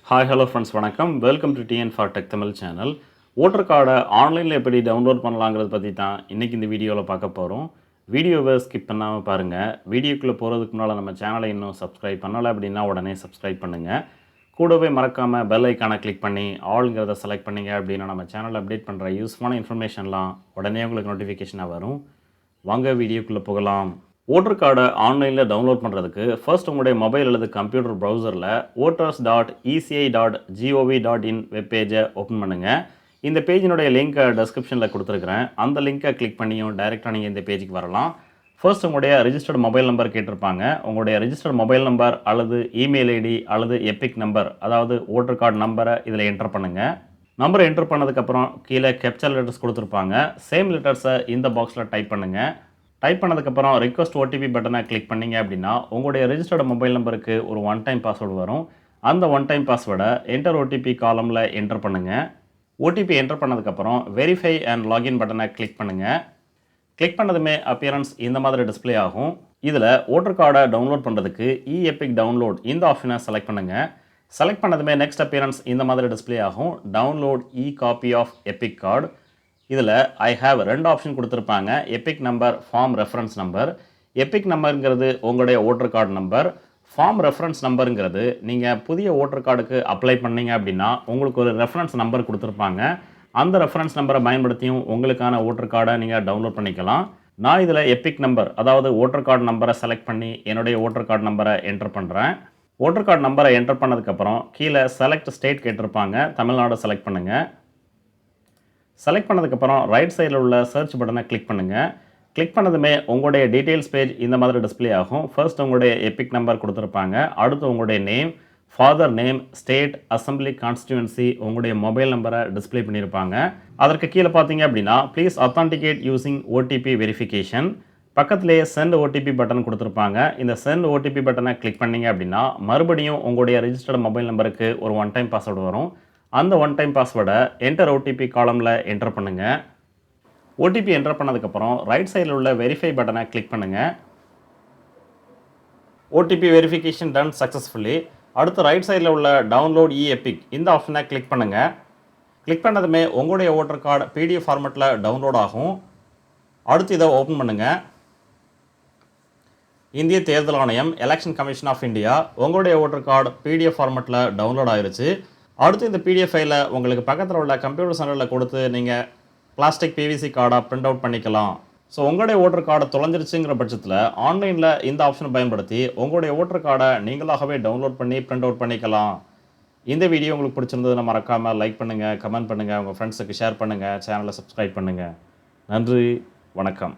Hi hello friends வணக்கம். Welcome to TN for tech Tamil channel. Voter கார்டை ஆன்லைனில் எப்படி டவுன்லோட் பண்ணலாங்கிறத பற்றி தான் இன்றைக்கி இந்த வீடியோவில் பார்க்க போகிறோம். வீடியோவை ஸ்கிப் பண்ணாமல் பாருங்கள். வீடியோக்குள்ளே போகிறதுக்கு முன்னால் நம்ம சேனலை இன்னும் சப்ஸ்கிரைப் பண்ணலை அப்படின்னா உடனே சப்ஸ்கிரைப் பண்ணுங்கள். கூடவே மறக்காமல் பெல் ஐக்கானை கிளிக் பண்ணி ஆல்ங்கிறத செலக்ட் பண்ணிங்க அப்படின்னா நம்ம சேனலில் அப்டேட் பண்ணுற யூஸ்ஃபுல்லான இன்ஃபர்மேஷன்லாம் உடனே உங்களுக்கு நோட்டிஃபிகேஷனாக வரும். வாங்க வீடியோக்குள்ளே போகலாம். ஓட்டர் கார்டை ஆன்லைனில் டவுன்லோட் பண்ணுறதுக்கு ஃபர்ஸ்ட் உங்களுடைய மொபைல் அல்லது கம்ப்யூட்டர் ப்ரௌசரில் voters.eci.gov.in வெப்பேஜை ஓப்பன் பண்ணுங்கள். இந்த பேஜினுடைய லிங்க்கை டெஸ்கிரிப்ஷனில் கொடுத்துருக்குறேன். அந்த லிங்க்கை கிளிக் பண்ணியும் டைரெக்டாக நீங்கள் இந்த பேஜுக்கு வரலாம். ஃபர்ஸ்ட் உங்களுடைய ரிஜிஸ்டர்டு மொபைல் நம்பர் கேட்டிருப்பாங்க. உங்களுடைய ரிஜிஸ்டர்டு மொபைல் நம்பர் அல்லது இமெயில் ஐடி அல்லது எபிக் நம்பர், அதாவது ஓட்டர் கார்டு நம்பரை இதில் என்டர் பண்ணுங்கள். நம்பரை என்டர் பண்ணதுக்கப்புறம் கீழே கேப்சர் லெட்டர்ஸ் கொடுத்துருப்பாங்க. சேம் லெட்டர்ஸை இந்த பாக்ஸில் டைப் பண்ணுங்கள். டைப் பண்ணதுக்கப்புறம் ரிக்வஸ்ட் ஓடிபி பட்டனை கிளிக் பண்ணிங்க அப்படின்னா உங்களுடைய ரிஜிஸ்டர்டு மொபைல் நம்பருக்கு ஒரு ஒன் டைம் பாஸ்வேர்டு வரும். அந்த ஒன் டைம் பாஸ்வேர்டை என்டர் ஓடிபி காலமில் என்டர் பண்ணுங்கள். ஓடிபி என்டர் பண்ணதுக்கப்புறம் வெரிஃபை அண்ட் லாகின் பட்டனை கிளிக் பண்ணுங்கள். கிளிக் பண்ணதுமே அப்பியரன்ஸ் இந்த மாதிரி டிஸ்பிளே ஆகும். இதில் ஓட்டர் கார்டை டவுன்லோட் பண்ணுறதுக்கு எபிக் டவுன்லோட் இந்த ஆப்ஷனை செலக்ட் பண்ணுங்கள். செலக்ட் பண்ணதுமே நெக்ஸ்ட் அப்பியரன்ஸ் இந்த மாதிரி டிஸ்பிளே ஆகும். Download copy of EPIC card. இதில் ஐ ஹேவ் ரெண்டு ஆப்ஷன் கொடுத்துருப்பாங்க. EPIC number, form reference number. EPIC நம்பருங்கிறது உங்களுடைய voter card number. Form reference நம்பருங்கிறது நீங்கள் புதிய ஓட்டர் கார்டுக்கு அப்ளை பண்ணீங்க அப்படின்னா உங்களுக்கு ஒரு ரெஃபரன்ஸ் நம்பர் கொடுத்துருப்பாங்க. அந்த ரெஃபரன்ஸ் நம்பரை பயன்படுத்தியும் உங்களுக்கான ஓட்டர் கார்டை நீங்கள் டவுன்லோட் பண்ணிக்கலாம். நான் இதில் எபிக் நம்பர், அதாவது ஓட்டர் கார்டு நம்பரை செலக்ட் பண்ணி என்னுடைய ஓட்டர் கார்டு நம்பரை என்டர் பண்ணுறேன். ஓட்டர் கார்டு நம்பரை என்டர் பண்ணதுக்கப்புறம் கீழே செலக்ட் ஸ்டேட் கேட்டிருப்பாங்க. தமிழ்நாடு செலக்ட் பண்ணுங்கள். செலக்ட் பண்ணதுக்கப்புறம் ரைட் சைடில் உள்ள சர்ச் பட்டனை கிளிக் பண்ணுங்கள். கிளிக் பண்ணதுமே உங்களுடைய டீட்டெயில்ஸ் பேஜ் இந்த மாதிரி டிஸ்பிளே ஆகும். ஃபர்ஸ்ட் உங்களுடைய எபிக் நம்பர் கொடுத்துருப்பாங்க. அடுத்து உங்களுடைய name, father name, state, assembly constituency, உங்களுடைய மொபைல் நம்பரை டிஸ்பிளே பண்ணியிருப்பாங்க. அதற்கு கீழே பார்த்தீங்க அப்படின்னா ப்ளீஸ் அத்தான்டிகேட் யூசிங் ஓடிபி வெரிஃபிகேஷன். பக்கத்திலேயே சென்ட் ஓடிபி பட்டன் கொடுத்துருப்பாங்க. இந்த சென்ட் ஓடிபி பட்டனை கிளிக் பண்ணிங்க அப்படின்னா மறுபடியும் உங்களுடைய ரிஜிஸ்டர்டு மொபைல் நம்பருக்கு ஒரு ஒன் டைம் பாஸ்வேர்டு வரும். அந்த ஒன் டைம் பாஸ்வேர்டை என்டர் ஓடிபி காலமில் என்டர் பண்ணுங்கள். ஓடிபி என்டர் பண்ணதுக்கப்புறம் ரைட் சைடில் உள்ள வெரிஃபை பட்டனை கிளிக் பண்ணுங்கள். OTP verification ton successfully. அடுத்து ரைட் சைடில் உள்ள டவுன்லோட் எபிக் இந்த ஆப்ஷனை கிளிக் பண்ணுங்கள். கிளிக் பண்ணதுமே உங்களுடைய ஓட்டர் கார்டு பிடிஎஃப் ஃபார்மேட்டில் டவுன்லோட் ஆகும். அடுத்து இதை ஓப்பன் பண்ணுங்கள். இந்திய தேர்தல் ஆணையம், எலெக்ஷன் கமிஷன் ஆஃப் இந்தியா, உங்களுடைய ஓட்டர் கார்டு பிடிஎஃப் ஃபார்மேட்டில் டவுன்லோட் ஆயிருச்சு. அடுத்து இந்த பிடிஎஃப் ஃபைலை உங்களுக்கு பக்கத்தில் உள்ள கம்ப்யூட்டர் சென்டரில் கொடுத்து நீங்கள் பிளாஸ்டிக் பிவிசி கார்டாக பிரிண்ட் அவுட் பண்ணிக்கலாம். ஸோ உங்களுடைய ஓட்டர் கார்டை தொலைஞ்சிருச்சுங்கிற பட்சத்தில் ஆன்லைனில் இந்த ஆப்ஷனை பயன்படுத்தி உங்களுடைய ஓட்டர் கார்டை நீங்களாகவே டவுன்லோட் பண்ணி பிரிண்ட் அவுட் பண்ணிக்கலாம். இந்த வீடியோ உங்களுக்கு பிடிச்சிருந்ததுன்னா மறக்காமல் லைக் பண்ணுங்கள், கமெண்ட் பண்ணுங்கள், உங்கள் ஃப்ரெண்ட்ஸுக்கு ஷேர் பண்ணுங்கள், சேனலை சப்ஸ்கிரைப் பண்ணுங்கள். நன்றி, வணக்கம்.